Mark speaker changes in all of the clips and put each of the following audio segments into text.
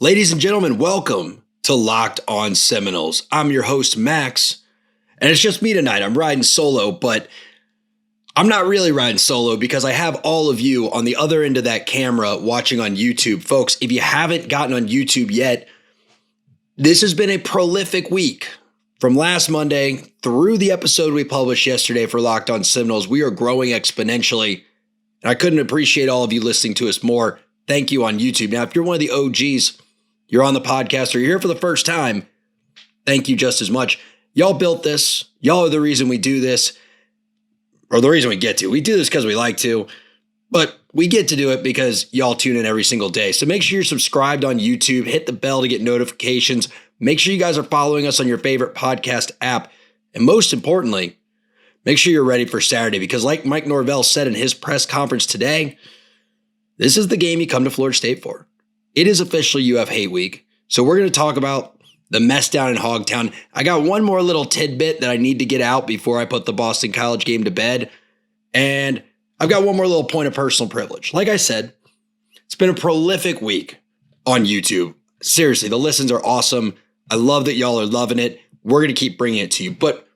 Speaker 1: Ladies and gentlemen, welcome to Locked On Seminoles. I'm your host, Max, and it's just me tonight. I'm riding solo, but I'm not really riding solo because I have all of you on the other end of that camera watching on YouTube. Folks, if you haven't gotten on YouTube yet, this has been a prolific week. From last Monday through the episode we published yesterday for Locked On Seminoles, we are growing exponentially, and I couldn't appreciate all of you listening to us more. Thank you on YouTube. Now, if you're one of the OGs, you're on the podcast, or you're here for the first time, thank you just as much. Y'all built this. Y'all are the reason we do this, or the reason we get to. We do this because we like to, but we get to do it because y'all tune in every single day. So make sure you're subscribed on YouTube. Hit the bell to get notifications. Make sure you guys are following us on your favorite podcast app. And most importantly, make sure you're ready for Saturday because like Mike Norvell said in his press conference today, this is the game you come to Florida State for. It is officially UF Hate Week, so we're going to talk about the mess down in Hogtown. I got one more little tidbit that I need to get out before I put the Boston College game to bed, and I've got one more little point of personal privilege. Like I said, it's been a prolific week on YouTube. Seriously, the listens are awesome. I love that y'all are loving it. We're going to keep bringing it to you, but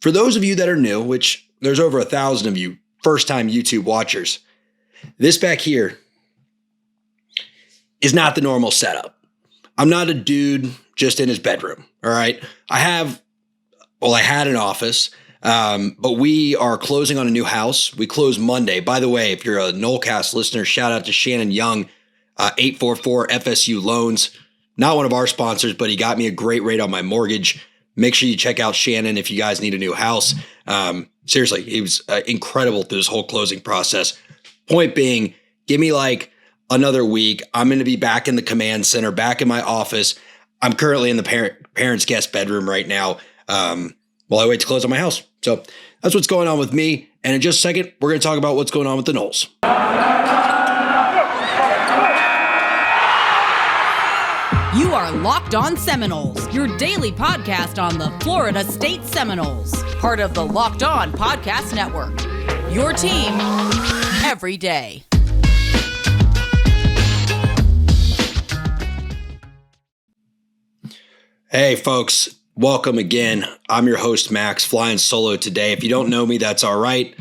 Speaker 1: for those of you that are new, which there's over 1,000 of you first-time YouTube watchers, this back here is not the normal setup. I'm not a dude just in his bedroom, all right? I had an office, but we are closing on a new house. We close Monday. By the way, if you're a Nolecast listener, shout out to Shannon Young, 844 FSU Loans. Not one of our sponsors, but he got me a great rate on my mortgage. Make sure you check out Shannon if you guys need a new house. Seriously, he was incredible through this whole closing process. Point being, give me like another week. I'm going to be back in the command center, back in my office. I'm currently in the parents' guest bedroom right now while I wait to close on my house. So that's what's going on with me. And in just a second, we're going to talk about what's going on with the Noles.
Speaker 2: You are Locked On Seminoles, your daily podcast on the Florida State Seminoles, part of the Locked On Podcast Network. Your team every day.
Speaker 1: Hey folks, welcome again. I'm your host, Max, flying solo today. If you don't know me, that's all right.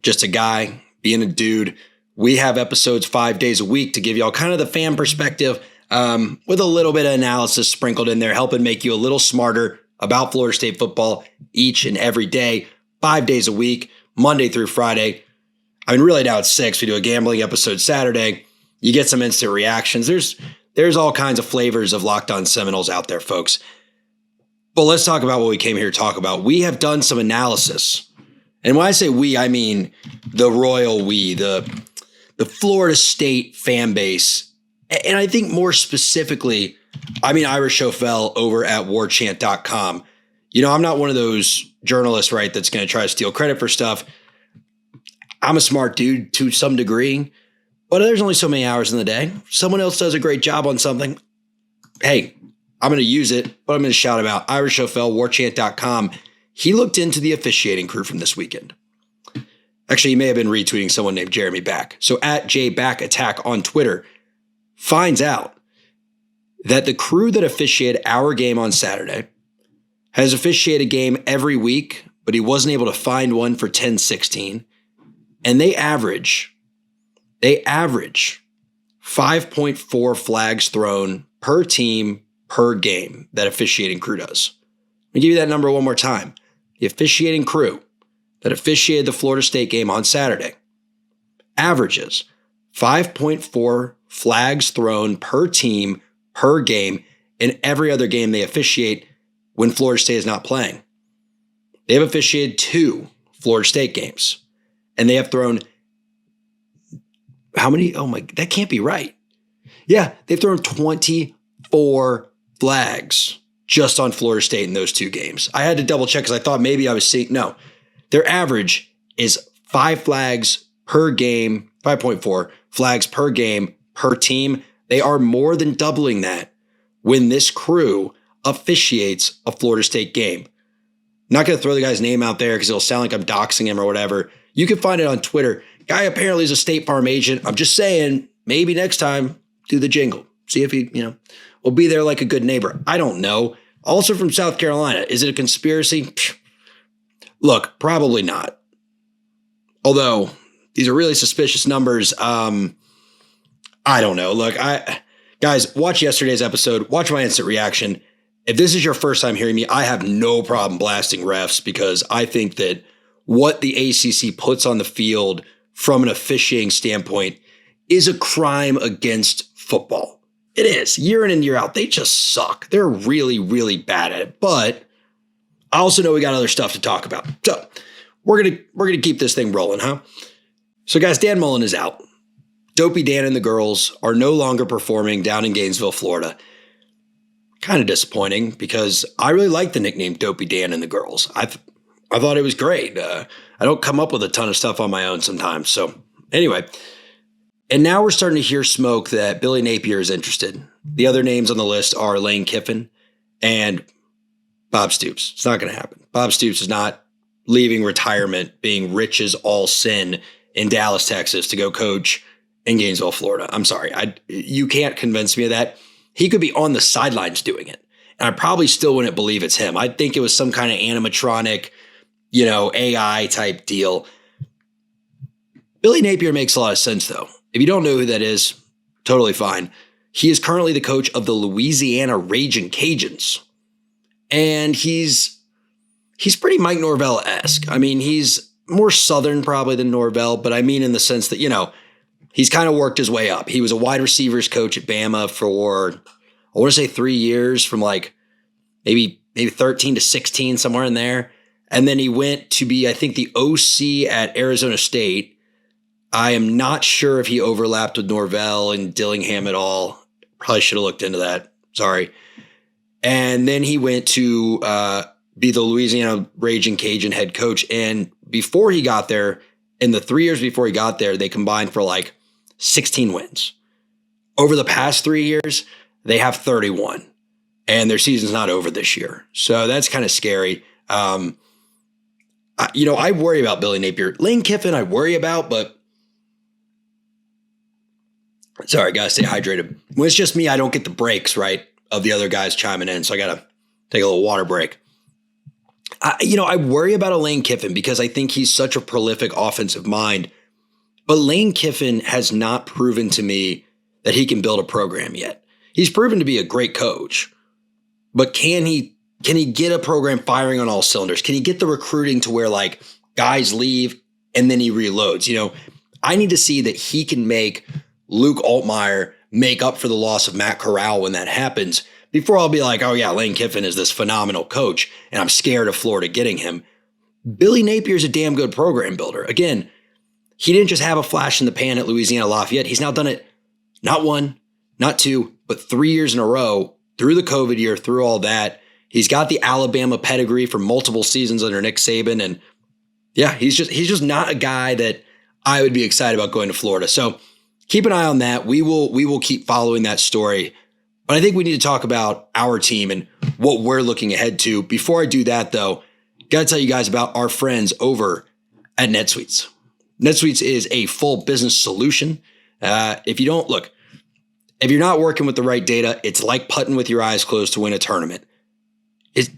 Speaker 1: Just a guy, being a dude. We have episodes 5 days a week to give y'all kind of the fan perspective with a little bit of analysis sprinkled in there, helping make you a little smarter about Florida State football each and every day, 5 days a week, Monday through Friday. I mean, really now it's 6. We do a gambling episode Saturday. You get some instant reactions. There's all kinds of flavors of Locked On Seminoles out there, folks. But let's talk about what we came here to talk about. We have done some analysis. And when I say we, I mean the royal we, the Florida State fan base. And I think more specifically, I mean Irish Officiating over at warchant.com. You know, I'm not one of those journalists, right, that's going to try to steal credit for stuff. I'm a smart dude to some degree. But there's only so many hours in the day. Someone else does a great job on something. Hey, I'm going to use it, but I'm going to shout him out. Irish Officiating, warchant.com. He looked into the officiating crew from this weekend. Actually, he may have been retweeting someone named Jeremy Back. So at JBackAttack on Twitter finds out that the crew that officiated our game on Saturday has officiated a game every week, but he wasn't able to find one for 10-16. And they average 5.4 flags thrown per team per game that officiating crew does. Let me give you that number one more time. The officiating crew that officiated the Florida State game on Saturday averages 5.4 flags thrown per team per game in every other game they officiate when Florida State is not playing. They have officiated 2 Florida State games, and they have thrown how many? Oh my, that can't be right. Yeah, they've thrown 24 flags just on Florida State in those 2 games. I had to double check because I thought maybe I was seeing, no. Their average is 5 flags per game, 5.4 flags per game per team. They are more than doubling that when this crew officiates a Florida State game. Not going to throw the guy's name out there because it'll sound like I'm doxing him or whatever. You can find it on Twitter. Guy apparently is a State Farm agent. I'm just saying, maybe next time, do the jingle. See if he, will be there like a good neighbor. I don't know. Also from South Carolina. Is it a conspiracy? Look, probably not. Although these are really suspicious numbers. I don't know. Look, guys, watch yesterday's episode. Watch my instant reaction. If this is your first time hearing me, I have no problem blasting refs because I think that what the ACC puts on the field from an officiating standpoint is a crime against football. It is. Year in and year out, they just suck. They're really, really bad at it. But I also know we got other stuff to talk about. So we're gonna keep this thing rolling, huh? So guys, Dan Mullen is out. Dopey Dan and the girls are no longer performing down in Gainesville, Florida. Kind of disappointing because I really like the nickname Dopey Dan and the girls. I thought it was great. I don't come up with a ton of stuff on my own sometimes. So anyway, and now we're starting to hear smoke that Billy Napier is interested. The other names on the list are Lane Kiffin and Bob Stoops. It's not going to happen. Bob Stoops is not leaving retirement, being rich as all sin in Dallas, Texas to go coach in Gainesville, Florida. I'm sorry. You can't convince me of that. He could be on the sidelines doing it. And I probably still wouldn't believe it's him. I'd think it was some kind of animatronic, AI type deal. Billy Napier makes a lot of sense, though. If you don't know who that is, totally fine. He is currently the coach of the Louisiana Ragin Cajuns. And he's pretty Mike Norvell-esque. I mean, he's more Southern probably than Norvell, but I mean in the sense that, he's kind of worked his way up. He was a wide receivers coach at Bama for, I want to say 3 years, from like maybe 13 to 16, somewhere in there. And then he went to be, I think, the OC at Arizona State. I am not sure if he overlapped with Norvell and Dillingham at all. Probably should have looked into that. Sorry. And then he went to be the Louisiana Ragin Cajun head coach. And before he got there, in the 3 years before he got there, they combined for like 16 wins. Over the past 3 years, they have 31. And their season's not over this year. So that's kind of scary. I worry about Billy Napier. Lane Kiffin, I worry about, but sorry, gotta stay hydrated. When it's just me, I don't get the breaks, right, of the other guys chiming in. So I gotta take a little water break. I worry about a Lane Kiffin because I think he's such a prolific offensive mind. But Lane Kiffin has not proven to me that he can build a program yet. He's proven to be a great coach. But can he get a program firing on all cylinders? Can he get the recruiting to where like guys leave and then he reloads? I need to see that he can make Luke Altmaier make up for the loss of Matt Corral when that happens before I'll be like, oh yeah, Lane Kiffin is this phenomenal coach and I'm scared of Florida getting him. Billy Napier's a damn good program builder. Again, he didn't just have a flash in the pan at Louisiana Lafayette. He's now done it not one, not two, but 3 years in a row through the COVID year, through all that. He's got the Alabama pedigree for multiple seasons under Nick Saban. And yeah, he's just not a guy that I would be excited about going to Florida. So keep an eye on that. We will keep following that story. But I think we need to talk about our team and what we're looking ahead to. Before I do that, though, got to tell you guys about our friends over at NetSuites. NetSuites is a full business solution. If you're not working with the right data, it's like putting with your eyes closed to win a tournament.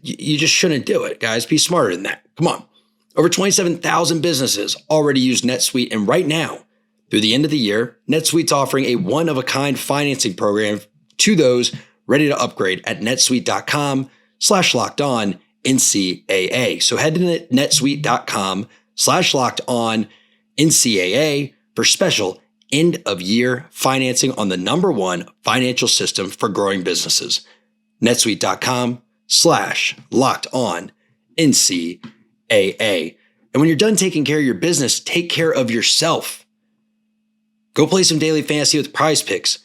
Speaker 1: You just shouldn't do it, guys. Be smarter than that. Come on. Over 27,000 businesses already use NetSuite, and right now, through the end of the year, NetSuite's offering a one-of-a-kind financing program to those ready to upgrade at netsuite.com/lockedon-NCAA. So head to netsuite.com/lockedon-NCAA for special end-of-year financing on the #1 financial system for growing businesses. netsuite.com/lockedon-NCAA. And when you're done taking care of your business, take care of yourself. Go play some daily fantasy with Prize Picks.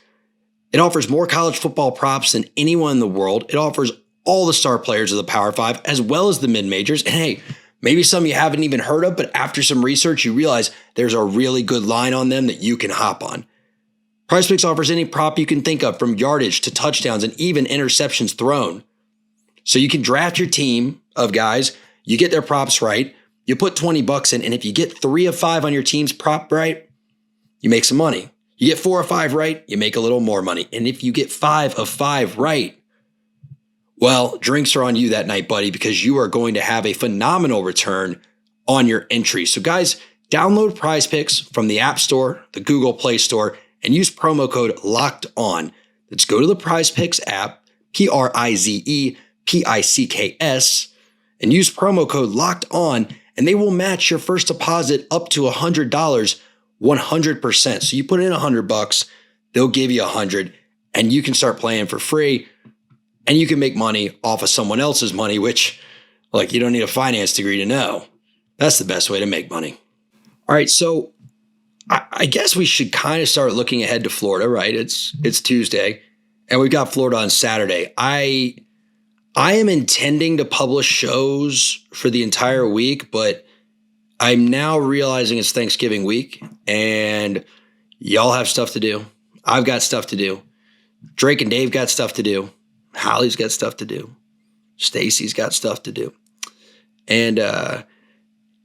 Speaker 1: It offers more college football props than anyone in the world. It offers all the star players of the Power 5 as well as the mid-majors. And hey, maybe some you haven't even heard of, but after some research, you realize there's a really good line on them that you can hop on. Prize Picks offers any prop you can think of, from yardage to touchdowns and even interceptions thrown. So you can draft your team of guys, you get their props right, you put $20 in, and if you get 3 of 5 on your team's prop right, you make some money. You get 4 of 5 right, you make a little more money. And if you get 5 of 5 right, well, drinks are on you that night, buddy, because you are going to have a phenomenal return on your entry. So guys, download Prize Picks from the App Store, the Google Play Store, and use promo code LOCKEDON. Let's go to the Prize Picks app, PRIZEPICKS, and use promo code LOCKEDON, and they will match your first deposit up to $100, 100%. So you put in $100, they'll give you $100, and you can start playing for free, and you can make money off of someone else's money, which, like, you don't need a finance degree to know. That's the best way to make money. All right, so I guess we should kind of start looking ahead to Florida, right? It's Tuesday, and we've got Florida on Saturday. I am intending to publish shows for the entire week, but I'm now realizing it's Thanksgiving week, and y'all have stuff to do. I've got stuff to do. Drake and Dave got stuff to do. Holly's got stuff to do. Stacy's got stuff to do. And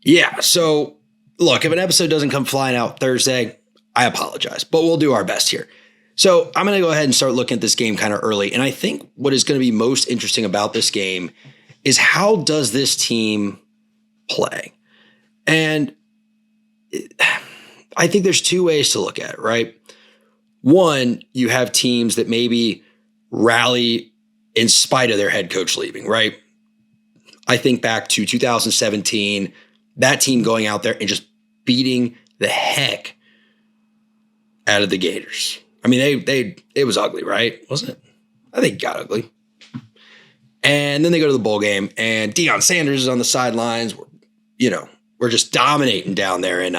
Speaker 1: yeah, so look, if an episode doesn't come flying out Thursday, I apologize, but we'll do our best here. So I'm going to go ahead and start looking at this game kind of early. And I think what is going to be most interesting about this game is how does this team play? And I think there's two ways to look at it, right? One, you have teams that maybe rally in spite of their head coach leaving, right? I think back to 2017, that team going out there and just beating the heck out of the Gators. I mean, it was ugly, right? Wasn't it? I think it got ugly. And then they go to the bowl game, and Deion Sanders is on the sidelines. We're just dominating down there in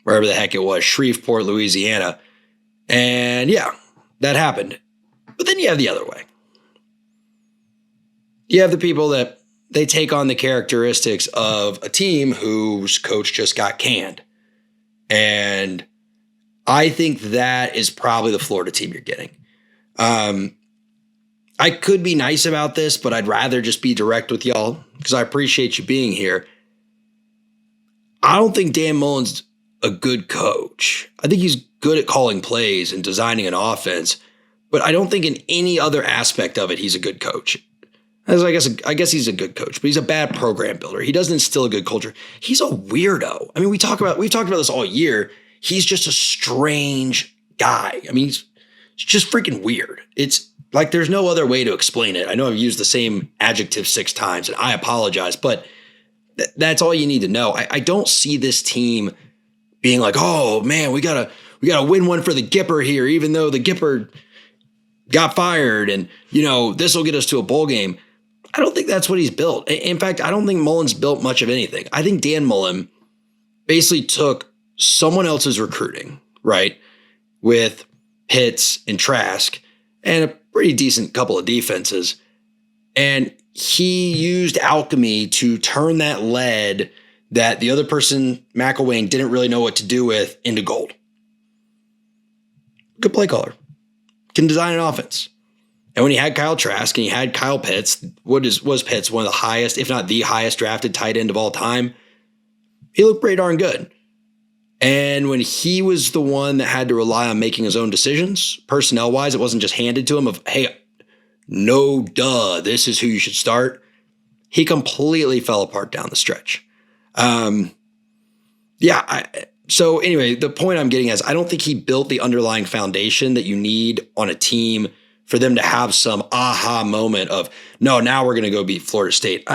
Speaker 1: wherever the heck it was, Shreveport, Louisiana. And yeah, that happened. But then you have the other way. You have the people that they take on the characteristics of a team whose coach just got canned. And I think that is probably the Florida team you're getting. I could be nice about this, but I'd rather just be direct with y'all because I appreciate you being here. I don't think Dan Mullen's a good coach. I think he's good at calling plays and designing an offense, but I don't think in any other aspect of it he's a good coach. I guess he's a good coach, but he's a bad program builder. He doesn't instill a good culture. He's a weirdo. I mean, we've talked about this all year. He's just a strange guy. I mean, he's just freaking weird. It's like there's no other way to explain it. I know I've used the same adjective 6 times, and I apologize, but that's all you need to know. I don't see this team being like, oh man, we gotta win one for the Gipper here, even though the Gipper got fired, and this will get us to a bowl game. I don't think that's what he's built. In fact, I don't think Mullen's built much of anything. I think Dan Mullen basically took someone else's recruiting, right, with Pitts and Trask and a pretty decent couple of defenses, and he used alchemy to turn that lead that the other person, McElwain, didn't really know what to do with into gold. Good play caller. Can design an offense. And when he had Kyle Trask and he had Kyle Pitts, was Pitts one of the highest, if not the highest drafted tight end of all time? He looked pretty darn good. And when he was the one that had to rely on making his own decisions, personnel-wise, it wasn't just handed to him of, hey, no duh, this is who you should start. He completely fell apart down the stretch. So anyway, the point I'm getting is I don't think he built the underlying foundation that you need on a team for them to have some aha moment of, no, now we're going to go beat Florida State.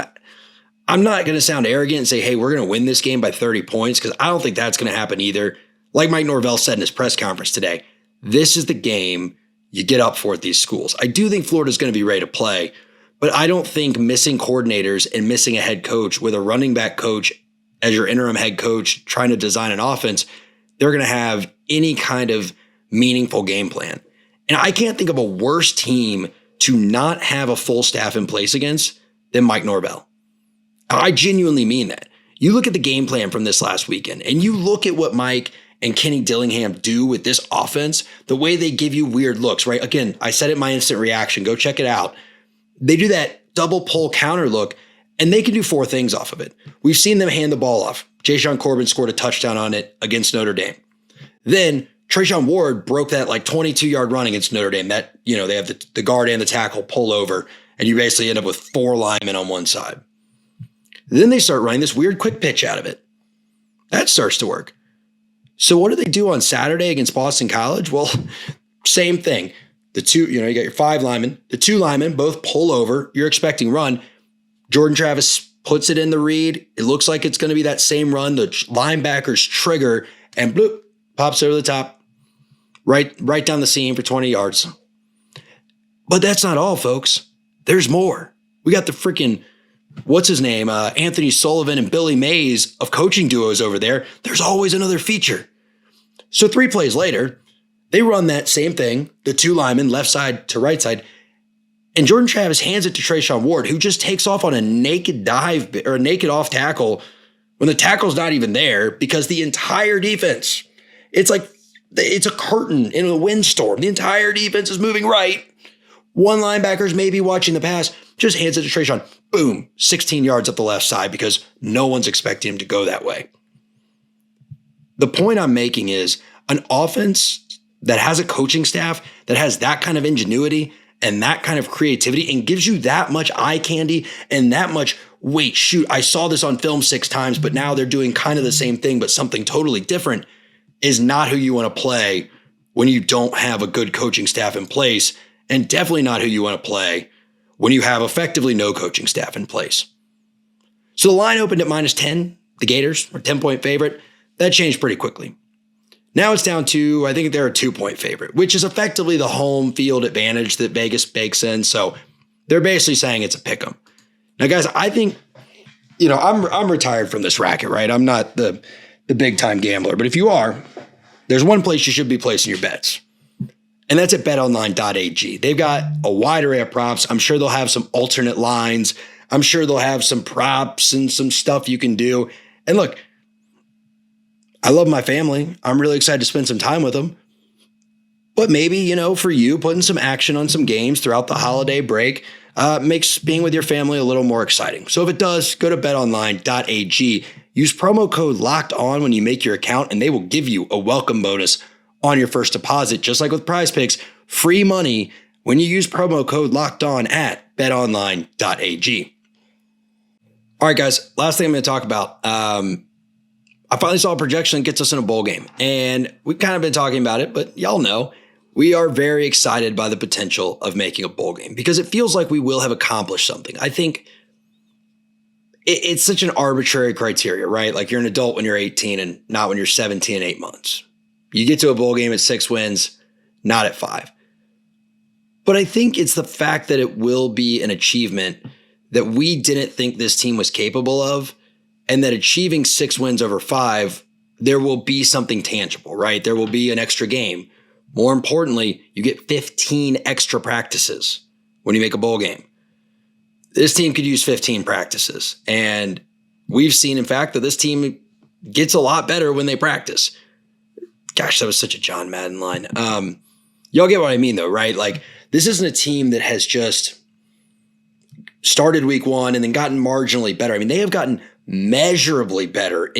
Speaker 1: I'm not going to sound arrogant and say, hey, we're going to win this game by 30 points, because I don't think that's going to happen either. Like Mike Norvell said in his press conference today, this is the game you get up for at these schools. I do think Florida's going to be ready to play, but I don't think missing coordinators and missing a head coach with a running back coach as your interim head coach trying to design an offense, they're going to have any kind of meaningful game plan. And I can't think of a worse team to not have a full staff in place against than Mike Norvell. I genuinely mean that. You look at the game plan from this last weekend, and you look at what Mike and Kenny Dillingham do with this offense, the way they give you weird looks, right? Again, I said it in my instant reaction. Go check it out. They do that double pull counter look, and they can do 4 things off of it. We've seen them hand the ball off. Ja'Shawn Corbin scored a touchdown on it against Notre Dame. Then Trayshawn Ward broke that like 22-yard run against Notre Dame. That, they have the guard and the tackle pull over, and you basically end up with 4 linemen on one side. Then they start running this weird quick pitch out of it. That starts to work. So what do they do on Saturday against Boston College? Well, same thing. The two, you got your 5 linemen. The 2 linemen both pull over. You're expecting run. Jordan Travis puts it in the read. It looks like it's going to be that same run. The linebackers trigger and bloop, pops over the top. Right down the seam for 20 yards. But that's not all, folks. There's more. We got the freaking, what's his name? Anthony Sullivan and Billy Mays of coaching duos over there. There's always another feature. So 3 plays later, they run that same thing, the 2 linemen, left side to right side, and Jordan Travis hands it to Trayshawn Ward, who just takes off on a naked dive or a naked off tackle when the tackle's not even there because the entire defense, it's like it's a curtain in a windstorm. The entire defense is moving right. One linebacker's maybe watching the pass, just hands it to Trayshawn. Boom, 16 yards up the left side because no one's expecting him to go that way. The point I'm making is an offense that has a coaching staff that has that kind of ingenuity and that kind of creativity and gives you that much eye candy and that much, wait, shoot, I saw this on film 6 times, but now they're doing kind of the same thing, but something totally different, is not who you want to play when you don't have a good coaching staff in place, and definitely not who you want to play when you have effectively no coaching staff in place. So the line opened at -10. The Gators were 10-point favorite. That changed pretty quickly. Now it's down to, I think they're a 2-point favorite, which is effectively the home field advantage that Vegas bakes in. So they're basically saying it's a pick 'em. Now, guys, I think, I'm retired from this racket, right? I'm not the big time gambler, but if you are, there's one place you should be placing your bets. And that's at betonline.ag. They've got a wide array of props. I'm sure they'll have some alternate lines. I'm sure they'll have some props and some stuff you can do. And look, I love my family. I'm really excited to spend some time with them. But maybe, for you, putting some action on some games throughout the holiday break makes being with your family a little more exciting. So if it does, go to betonline.ag. Use promo code LOCKEDON when you make your account, and they will give you a welcome bonus on your first deposit. Just like with Prize Picks, free money when you use promo code LOCKEDON at betonline.ag. All right, guys, last thing I'm going to talk about. I finally saw a projection that gets us in a bowl game, and we've kind of been talking about it, but y'all know we are very excited by the potential of making a bowl game because it feels like we will have accomplished something. I think it's such an arbitrary criteria, right? Like you're an adult when you're 18 and not when you're 17 and 8 months. You get to a bowl game at 6 wins, not at 5. But I think it's the fact that it will be an achievement that we didn't think this team was capable of, and that achieving 6 wins over 5, there will be something tangible, right? There will be an extra game. More importantly, you get 15 extra practices when you make a bowl game. This team could use 15 practices. And we've seen, in fact, that this team gets a lot better when they practice. Gosh, that was such a John Madden line. Y'all get what I mean, though, right? Like, this isn't a team that has just started week 1 and then gotten marginally better. I mean, they have gotten measurably better,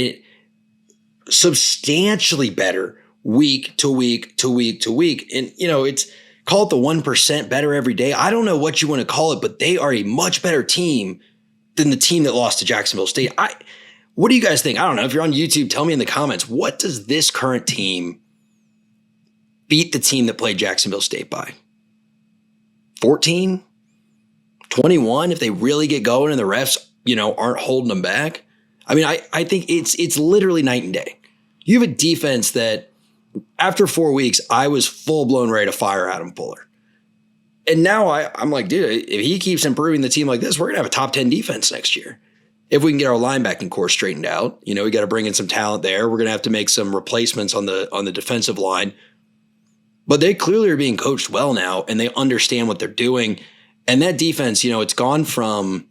Speaker 1: substantially better week to week to week to week. And, it's call it the 1% better every day. I don't know what you want to call it, but they are a much better team than the team that lost to Jacksonville State. What do you guys think? I don't know. If you're on YouTube, tell me in the comments, what does this current team beat the team that played Jacksonville State by? 14? 21? If they really get going and the refs, aren't holding them back? I mean, I think it's literally night and day. You have a defense that after 4 weeks, I was full-blown ready to fire Adam Fuller. And now I'm like, dude, if he keeps improving the team like this, we're going to have a top 10 defense next year. If we can get our linebacking core straightened out, we got to bring in some talent there. We're going to have to make some replacements on the defensive line. But they clearly are being coached well now, and they understand what they're doing. And that defense, it's gone from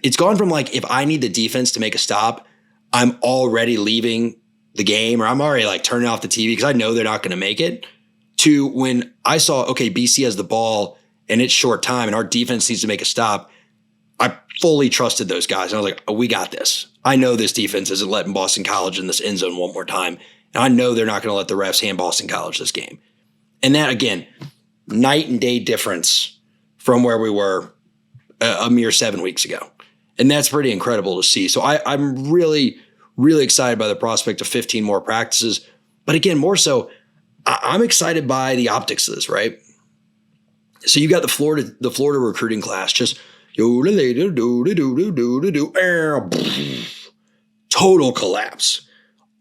Speaker 1: like, if I need the defense to make a stop, I'm already leaving the game, or I'm already like turning off the TV because I know they're not going to make it, to when I saw, okay, BC has the ball and it's short time and our defense needs to make a stop. I fully trusted those guys. And I was like, oh, we got this. I know this defense isn't letting Boston College in this end zone one more time. And I know they're not going to let the refs hand Boston College this game. And that, again, night and day difference from where we were a mere 7 weeks ago. And that's pretty incredible to see. So I'm really, really excited by the prospect of 15 more practices. But again, more so, I'm excited by the optics of this, right? So you got the Florida recruiting class just total collapse,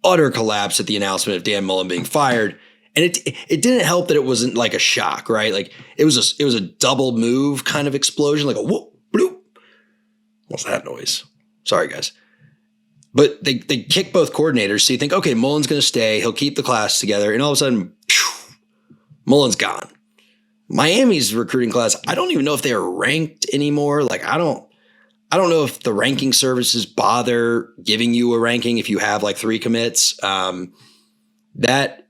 Speaker 1: utter collapse at the announcement of Dan Mullen being fired. And it didn't help that it wasn't like a shock, right? Like it was a double move kind of explosion, like a whoop, bloop. What's that noise? Sorry, guys. But they kick both coordinators, so you think, okay, Mullen's going to stay. He'll keep the class together. And all of a sudden, Mullen's gone. Miami's recruiting class, I don't even know if they are ranked anymore. Like, I don't know if the ranking services bother giving you a ranking if you have like 3 commits. That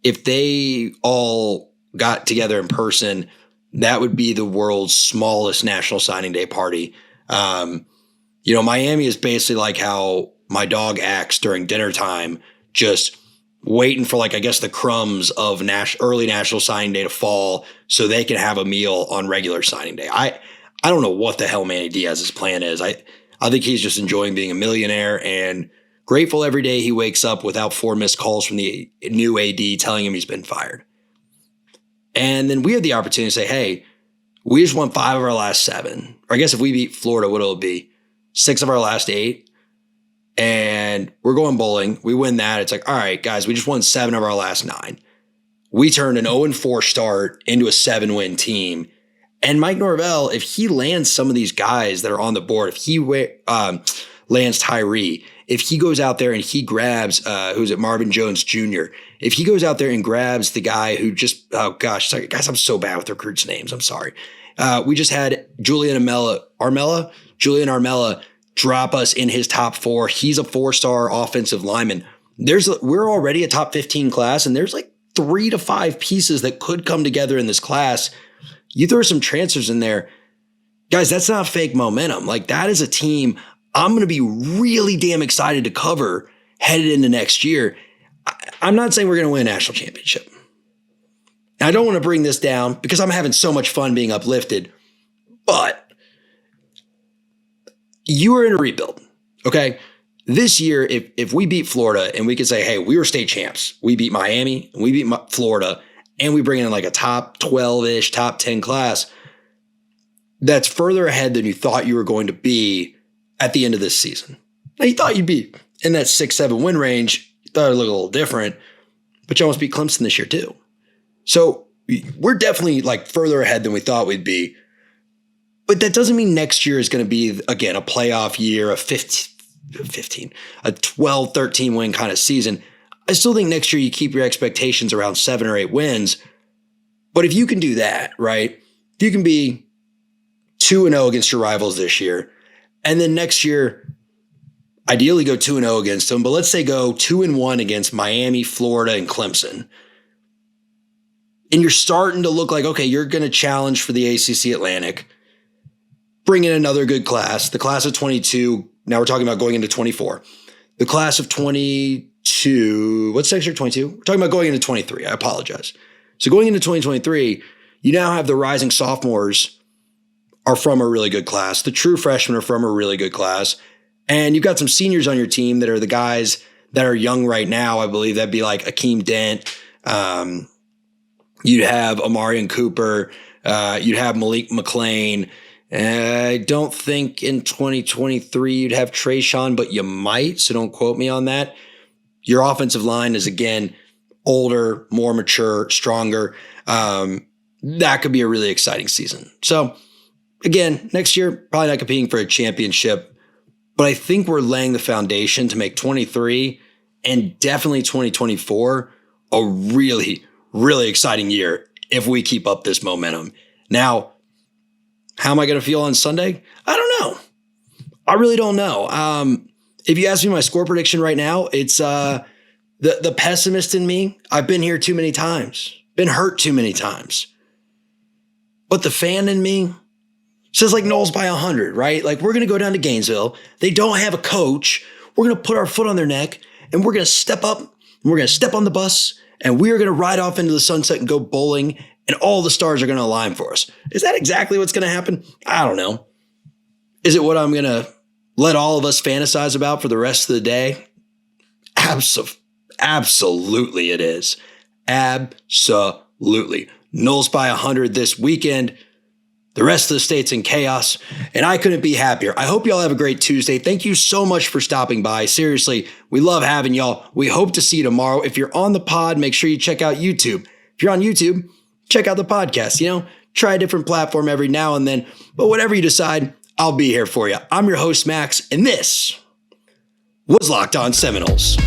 Speaker 1: if they all got together in person, that would be the world's smallest national signing day party. Miami is basically like how my dog acts during dinner time, just waiting for like, I guess, the crumbs of early national signing day to fall so they can have a meal on regular signing day. I don't know what the hell Manny Diaz's plan is. I think he's just enjoying being a millionaire and grateful every day he wakes up without 4 missed calls from the new AD telling him he's been fired. And then we had the opportunity to say, hey, we just won 5 of our last 7. Or I guess if we beat Florida, what'll it be? 6 of our last 8. And we're going bowling. We win that. It's like, all right, guys, we just won 7 of our last 9. We turned an 0-4 start into a 7-win team. And Mike Norvell, if he lands some of these guys that are on the board, if he lands Tyree, if he goes out there and he grabs, Marvin Jones Jr., if he goes out there and grabs the guy who just, sorry, guys, I'm so bad with recruits' names. I'm sorry. We just had Julian Armella drop us in his top 4. He's a 4-star offensive lineman. We're already a top 15 class, and there's like 3 to 5 pieces that could come together in this class. You throw some transfers in there, guys, that's not fake momentum. Like, that is a team I'm going to be really damn excited to cover headed into next year. I'm not saying we're going to win a national championship. And I don't want to bring this down because I'm having so much fun being uplifted, but you are in a rebuild, okay? This year, if we beat Florida and we could say, hey, we were state champs, we beat Miami, we beat Florida, and we bring in like a top 12-ish, top 10 class, that's further ahead than you thought you were going to be at the end of this season. Now, you thought you'd be in that 6-7 win range. You thought it would look a little different, but you almost beat Clemson this year too. So we're definitely like further ahead than we thought we'd be. But that doesn't mean next year is going to be, again, a playoff year, a 12, 13 win kind of season. I still think next year you keep your expectations around 7 or 8 wins. But if you can do that, right? If you can be 2-0 against your rivals this year, and then next year, ideally go 2-0 against them, but let's say go 2-1 against Miami, Florida, and Clemson. And you're starting to look like, okay, you're going to challenge for the ACC Atlantic. Bring in another good class. The class of 22, now we're talking about going into 24. The class of 22, what's next year, 22? We're talking about going into 23. I apologize. So going into 2023, you now have the rising sophomores are from a really good class. The true freshmen are from a really good class. And you've got some seniors on your team that are the guys that are young right now. I believe that'd be like Akeem Dent. You'd have Amarian Cooper. You'd have Malik McLean. I don't think in 2023 you'd have Trayshawn, but you might, so don't quote me on that. Your offensive line is, again, older, more mature, stronger. That could be a really exciting season. So, again, next year, probably not competing for a championship, but I think we're laying the foundation to make 23 and definitely 2024 a really, really exciting year if we keep up this momentum. Now, how am I going to feel on Sunday? I don't know. I really don't know. If you ask me my score prediction right now, it's the pessimist in me. I've been here too many times, been hurt too many times. But the fan in me says like Noles by 100, right? Like, we're going to go down to Gainesville. They don't have a coach. We're going to put our foot on their neck and we're going to step up. and we're going to step on the bus, and we're going to ride off into the sunset and go bowling, and all the stars are going to align for us. Is that exactly what's going to happen? I don't know. Is it what I'm going to let all of us fantasize about for the rest of the day? Absolutely it is. Absolutely. Noles by 100 this weekend. The rest of the state's in chaos, and I couldn't be happier. I hope y'all have a great Tuesday. Thank you so much for stopping by. Seriously, we love having y'all. We hope to see you tomorrow. If you're on the pod, make sure you check out YouTube. If you're on YouTube, check out the podcast. Try a different platform every now and then, but whatever you decide, I'll be here for you. I'm your host, Max, and this was Locked On Seminoles.